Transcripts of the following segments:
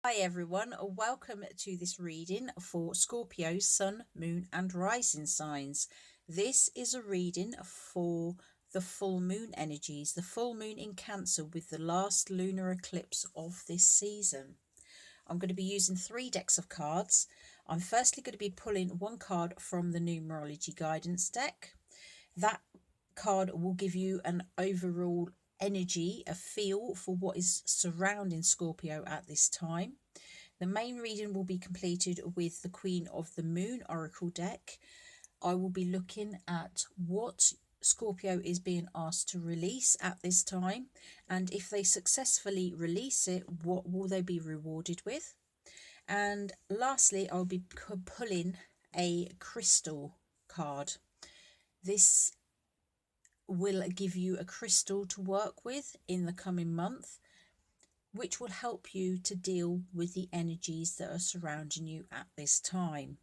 Hi everyone, welcome to this reading for Scorpio, Sun, Moon and Rising signs. This is a reading for the full moon energies, the full moon in Cancer with the last lunar eclipse of this season. I'm going to be using 3 decks of cards. I'm firstly going to be pulling one card from the numerology guidance deck. That card will give you an overall energy, a feel for what is surrounding Scorpio at this time. The main reading will be completed with the Queen of the Moon Oracle deck. I will be looking at what Scorpio is being asked to release at this time, and if they successfully release it, what will they be rewarded with? And lastly, I'll be pulling a crystal card. This will give you a crystal to work with in the coming month, which will help you to deal with the energies that are surrounding you at this time.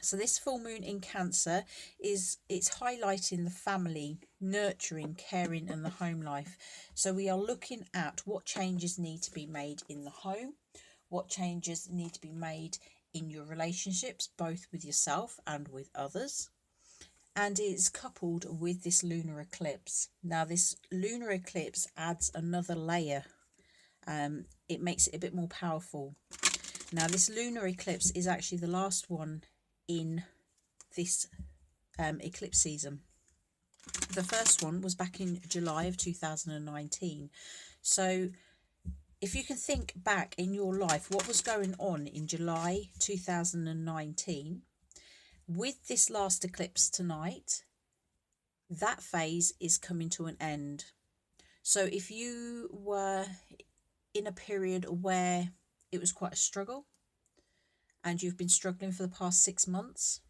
So this full moon in Cancer it's highlighting the family, nurturing, caring and the home life. So we are looking at what changes need to be made in the home, what changes need to be made in your relationships, both with yourself and with others. And it's coupled with this lunar eclipse. Now this lunar eclipse adds another layer. It makes it a bit more powerful. Now this lunar eclipse is actually the last one in this eclipse season. The first one was back in July of 2019. So if you can think back in your life, what was going on in July 2019, with this last eclipse tonight, that phase is coming to an end. So if you were in a period where it was quite a struggle and you've been struggling for the past 6 months,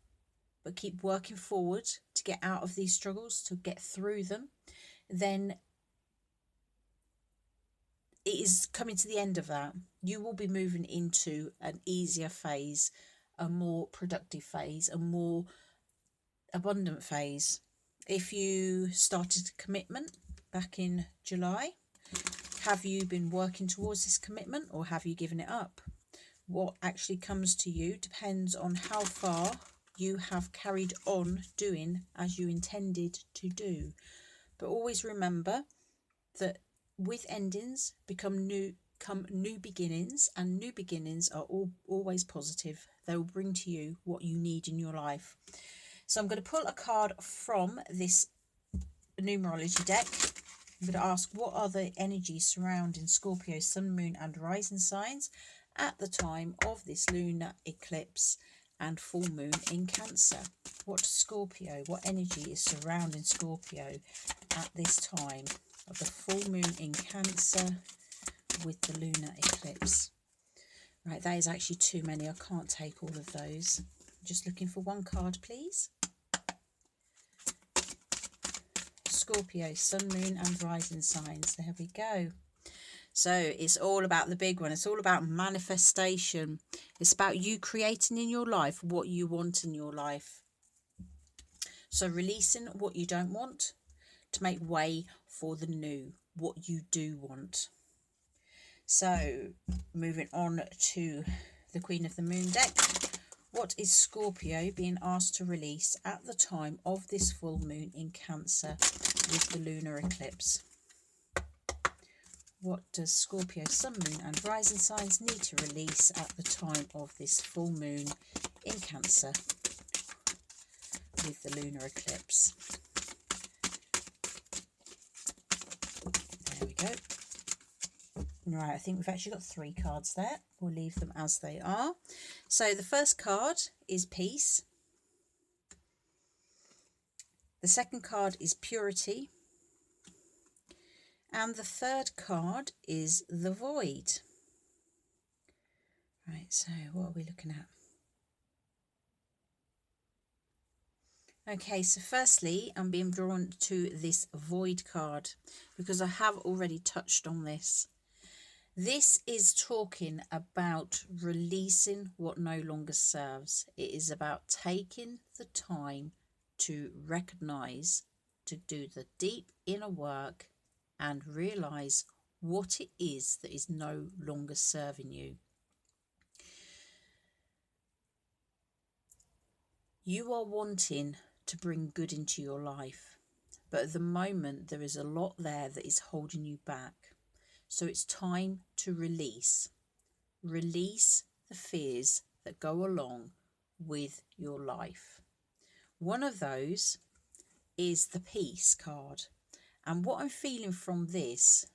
but keep working forward to get out of these struggles, to get through them, then it is coming to the end of that. You will be moving into an easier phase, a more productive phase, a more abundant phase. If you started a commitment back in July, have you been working towards this commitment or have you given it up? What actually comes to you depends on how far you have carried on doing as you intended to do. But always remember that with endings come new beginnings, and new beginnings are always positive. They will bring to you what you need in your life. So I'm going to pull a card from this numerology deck. I'm going to ask, what are the energies surrounding Scorpio, Sun, Moon and Rising signs at the time of this lunar eclipse and full moon in Cancer? What energy is surrounding Scorpio at this time of the full moon in Cancer with the lunar eclipse? Right, that is actually too many. I can't take all of those. Just looking for one card, please. Scorpio, Sun, Moon and Rising signs. There we go. So it's all about the big one. It's all about manifestation. It's about you creating in your life what you want in your life. So releasing what you don't want to make way for the new, what you do want. So moving on to the Queen of the Moon deck. What is Scorpio being asked to release at the time of this full moon in Cancer with the lunar eclipse? What does Scorpio, Sun, Moon and Rising signs need to release at the time of this full moon in Cancer with the lunar eclipse? There we go. Right, I think we've actually got 3 cards there. We'll leave them as they are. So the first card is Peace. The second card is Purity. And the third card is the Void. Right, so what are we looking at? Okay, so firstly, I'm being drawn to this Void card because I have already touched on this. This is talking about releasing what no longer serves. It is about taking the time to recognize, to do the deep inner work and realize what it is that is no longer serving you. You are wanting to bring good into your life, but at the moment there is a lot there that is holding you back. So it's time to release. Release the fears that go along with your life. One of those is the peace card. And what I'm feeling from this,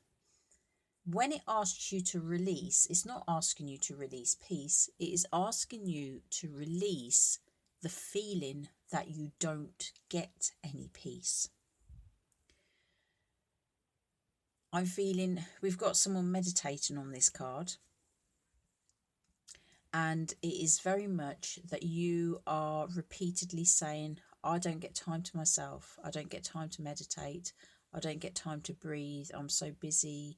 when it asks you to release, it's not asking you to release peace. It is asking you to release the feeling that you don't get any peace. I'm feeling we've got someone meditating on this card. And it is very much that you are repeatedly saying, I don't get time to myself. I don't get time to meditate. I don't get time to breathe. I'm so busy.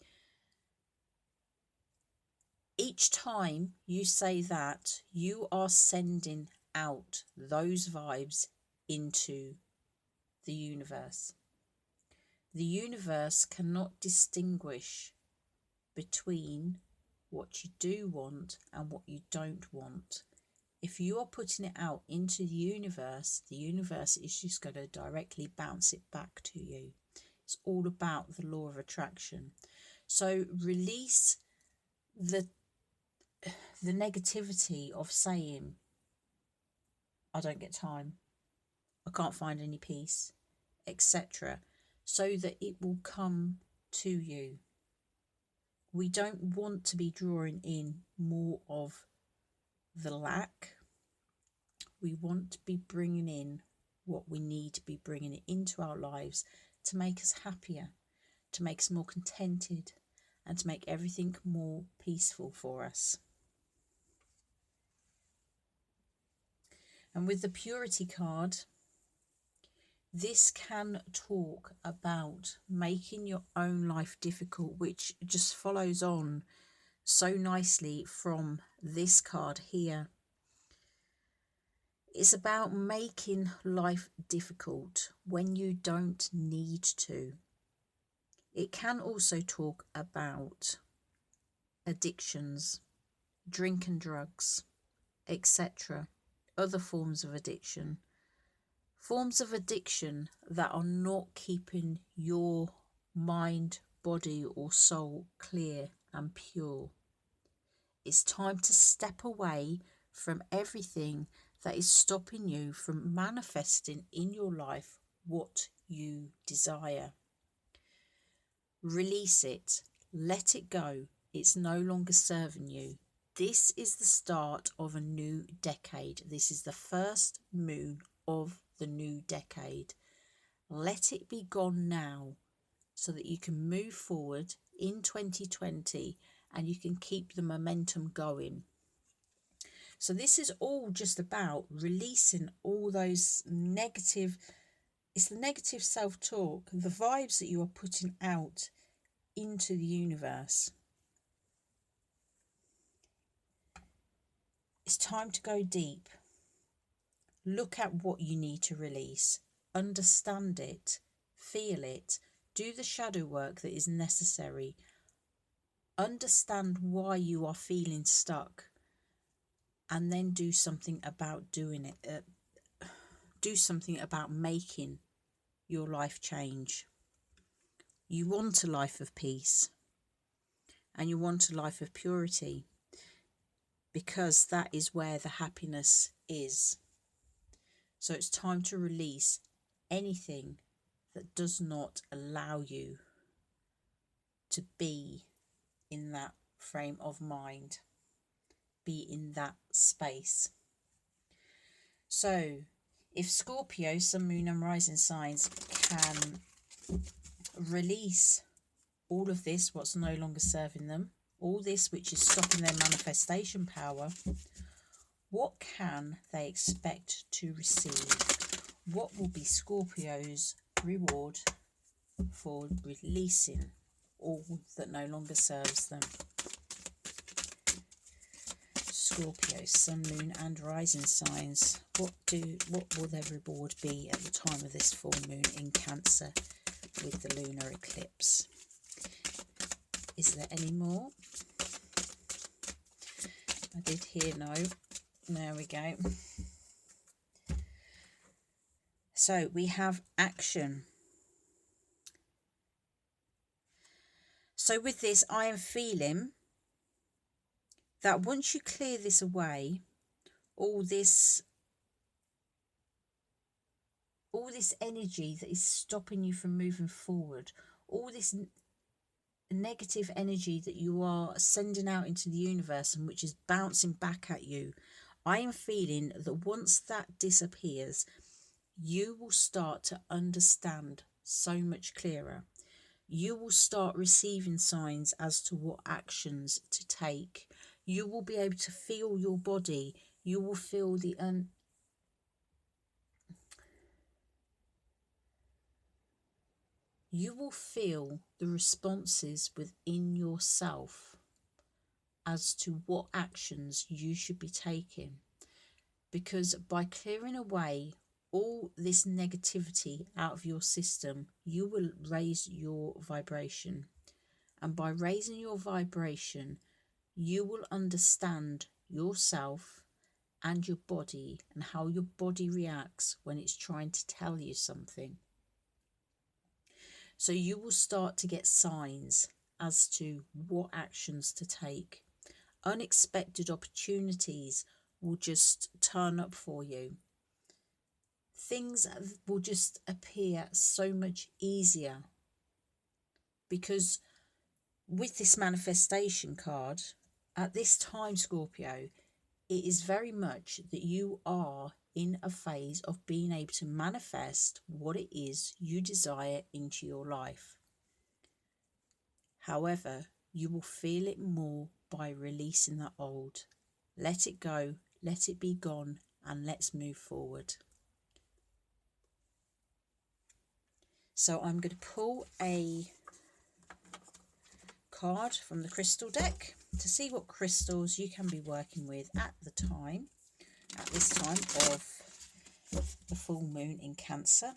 Each time you say that, you are sending out those vibes into the universe. The universe cannot distinguish between what you do want and what you don't want. If you are putting it out into the universe is just going to directly bounce it back to you. It's all about the law of attraction. So release the negativity of saying, I don't get time, I can't find any peace, etc., so that it will come to you. We don't want to be drawing in more of the lack. We want to be bringing in what we need to be bringing into our lives to make us happier, to make us more contented, and to make everything more peaceful for us. And with the purity card, this can talk about making your own life difficult, which just follows on so nicely from this card here. It's about making life difficult when you don't need to. It can also talk about addictions, drink and drugs, etc., other forms of addiction. Forms of addiction that are not keeping your mind, body or soul clear and pure. It's time to step away from everything that is stopping you from manifesting in your life what you desire. Release it. Let it go. It's no longer serving you. This is the start of a new decade. This is the first moon of the new decade. Let it be gone now so that you can move forward in 2020 and you can keep the momentum going. So this is all just about releasing all those negative, it's the negative self-talk, the vibes that you are putting out into the universe. It's time to go deep. Look at what you need to release. Understand it. Feel it. Do the shadow work that is necessary. Understand why you are feeling stuck. And then do something about doing it. Do something about making your life change. You want a life of peace. And you want a life of purity. Because that is where the happiness is. So it's time to release anything that does not allow you to be in that frame of mind, be in that space. So if Scorpio, Sun, Moon and Rising signs can release all of this, what's no longer serving them, all this which is stopping their manifestation power, what can they expect to receive? What will be Scorpio's reward for releasing all that no longer serves them? Scorpio, Sun, Moon and Rising signs. What will their reward be at the time of this full moon in Cancer with the lunar eclipse? Is there any more? I did hear no. There we go. So we have action. So with this, I am feeling that once you clear this away, all this energy that is stopping you from moving forward, all this negative energy that you are sending out into the universe and which is bouncing back at you, I am feeling that once that disappears, you will start to understand so much clearer. You will start receiving signs as to what actions to take. You will be able to feel your body. You will feel you will feel the responses within yourself as to what actions you should be taking. Because by clearing away all this negativity out of your system, you will raise your vibration. And by raising your vibration, you will understand yourself and your body and how your body reacts when it's trying to tell you something. So you will start to get signs as to what actions to take. Unexpected opportunities will just turn up for you. Things will just appear so much easier, because with this manifestation card, at this time, Scorpio, it is very much that you are in a phase of being able to manifest what it is you desire into your life. However, you will feel it more by releasing the old. Let it go, let it be gone, and let's move forward. So I'm going to pull a card from the crystal deck to see what crystals you can be working with at this time of the full moon in Cancer.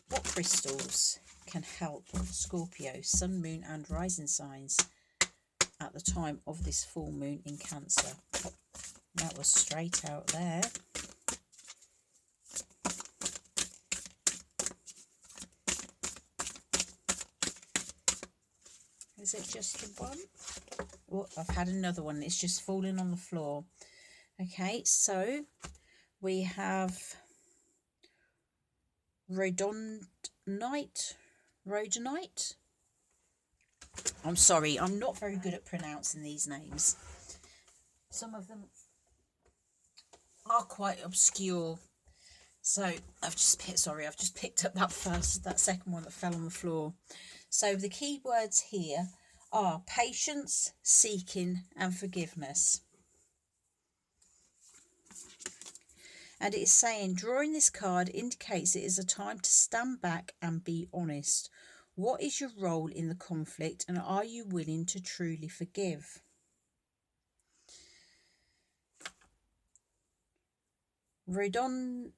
What crystals can help Scorpio, sun, moon and rising signs at the time of this full moon in Cancer? That was straight out there. Is it just the one? Oh, I've had another one. It's just falling on the floor. Okay, so we have rhodonite. I'm sorry, I'm not very good at pronouncing these names. Some of them are quite obscure. So I've just picked up that second one that fell on the floor. So the key words here are patience, seeking and forgiveness. And it is saying, drawing this card indicates it is a time to stand back and be honest. What is your role in the conflict, and are you willing to truly forgive? Rhodonite,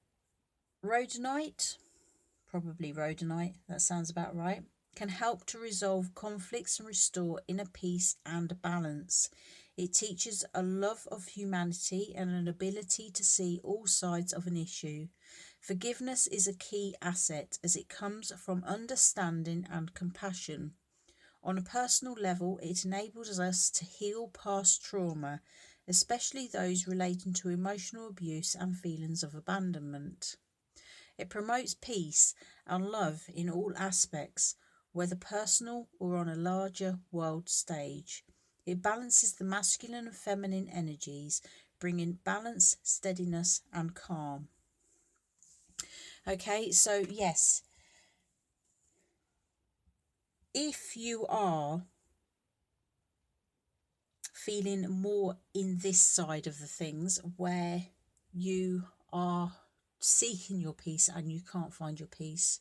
probably rhodonite, that sounds about right, can help to resolve conflicts and restore inner peace and balance. It teaches a love of humanity and an ability to see all sides of an issue. Forgiveness is a key asset as it comes from understanding and compassion. On a personal level, it enables us to heal past trauma, especially those relating to emotional abuse and feelings of abandonment. It promotes peace and love in all aspects, whether personal or on a larger world stage. It balances the masculine and feminine energies, bringing balance, steadiness and calm. Okay, so yes, if you are feeling more in this side of the things where you are seeking your peace and you can't find your peace,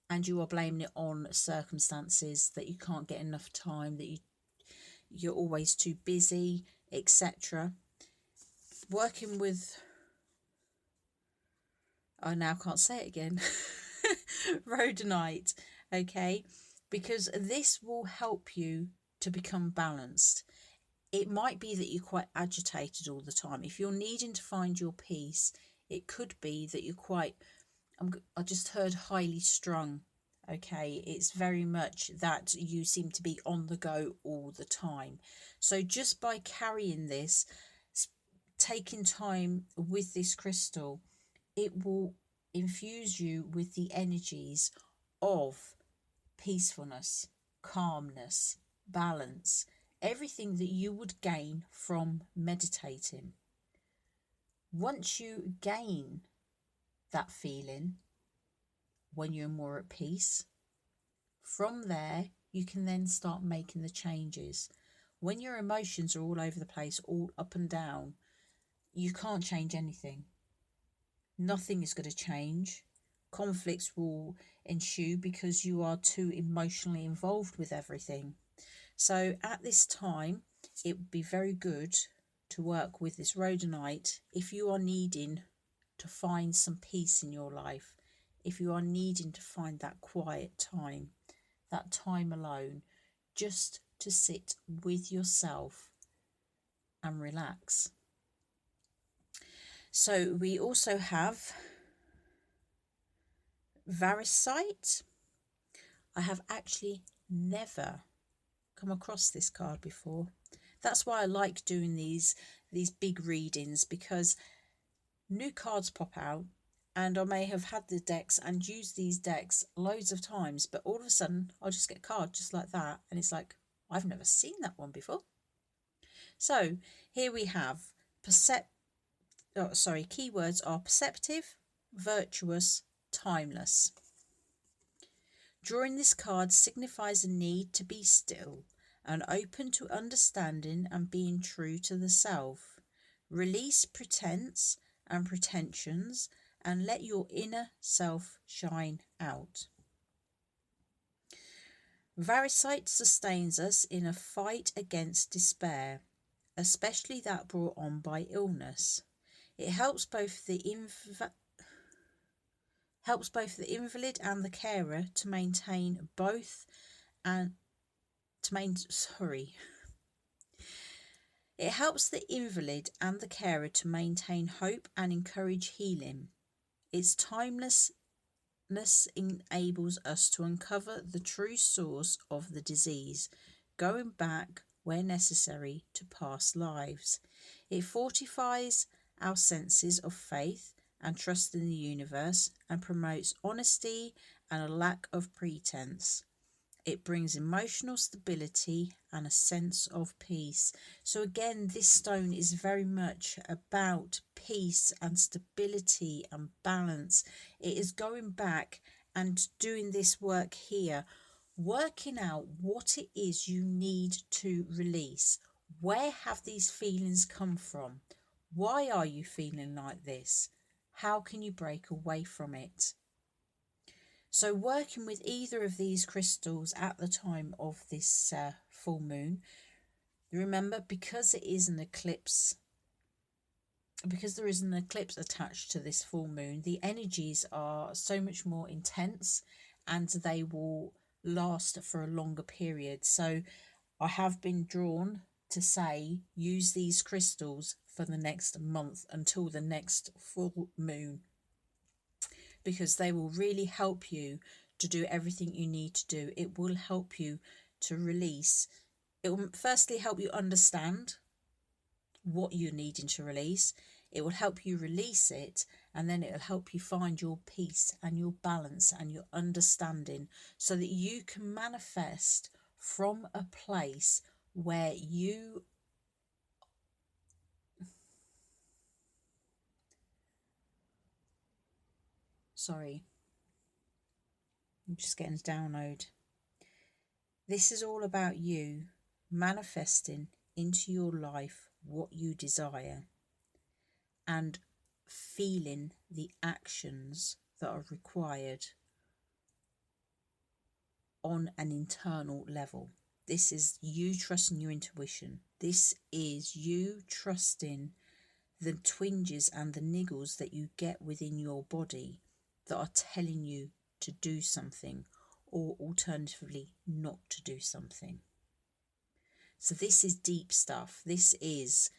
and you are blaming it on circumstances, that you can't get enough time, that you're always too busy, etc. Working with, I now can't say it again, rhodonite, okay, because this will help you to become balanced. It might be that you're quite agitated all the time. If you're needing to find your peace, it could be that you're quite, I just heard highly strung. Okay, it's very much that you seem to be on the go all the time. So just by carrying this, taking time with this crystal, it will infuse you with the energies of peacefulness, calmness, balance, everything that you would gain from meditating. Once you gain that feeling, when you're more at peace, from there you can then start making the changes. When your emotions are all over the place, all up and down, you can't change anything. Nothing is going to change. Conflicts will ensue because you are too emotionally involved with everything. So at this time, it would be very good to work with this rhodonite if you are needing to find some peace in your life, if you are needing to find that quiet time, that time alone, just to sit with yourself and relax. So we also have Varisite. I have actually never come across this card before. That's why I like doing these big readings, because new cards pop out and I may have had the decks and used these decks loads of times, but all of a sudden I'll just get a card just like that and it's like, I've never seen that one before. So here we have keywords are perceptive, virtuous, timeless. Drawing this card signifies a need to be still and open to understanding and being true to the self. Release pretense and pretensions and let your inner self shine out. Varisite sustains us in a fight against despair, especially that brought on by illness. It helps both the invalid and the carer to maintain both and It helps the invalid and the carer to maintain hope and encourage healing. Its timelessness enables us to uncover the true source of the disease, going back where necessary to past lives. It fortifies our senses of faith and trust in the universe and promotes honesty and a lack of pretense. It brings emotional stability and a sense of peace. So again, this stone is very much about peace and stability and balance. It is going back and doing this work here, working out what it is you need to release. Where have these feelings come from? Why are you feeling like this? How can you break away from it? So working with either of these crystals at the time of this full moon, remember, because it is an eclipse, because there is an eclipse attached to this full moon, the energies are so much more intense and they will last for a longer period. So I have been drawn to say use these crystals for the next month until the next full moon, because they will really help you to do everything you need to do. It will help you to release. It will firstly help you understand what you're needing to release. It will help you release it, and then it will help you find your peace and your balance and your understanding so that you can manifest from a place where you I'm just getting a download. This is all about you manifesting into your life what you desire and feeling the actions that are required on an internal level. This is you trusting your intuition. This is you trusting the twinges and the niggles that you get within your body that are telling you to do something, or alternatively not to do something. So this is deep stuff. This is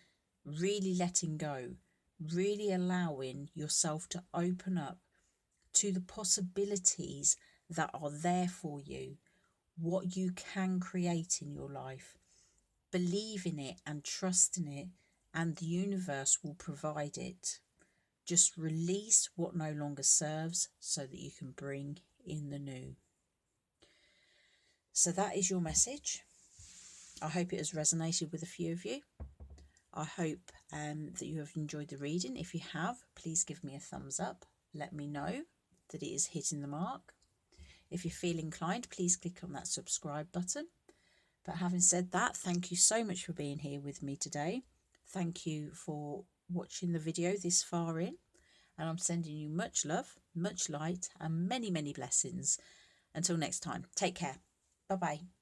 really letting go, really allowing yourself to open up to the possibilities that are there for you, what you can create in your life. Believe in it and trust in it, and the universe will provide it. Just release what no longer serves so that you can bring in the new. So that is your message. I hope it has resonated with a few of you. I hope that you have enjoyed the reading. If you have, please give me a thumbs up. Let me know that it is hitting the mark. If you feel inclined, please click on that subscribe button. But having said that, thank you so much for being here with me today. Thank you for watching the video this far in. And I'm sending you much love, much light, and many, many blessings. Until next time, take care. Bye-bye.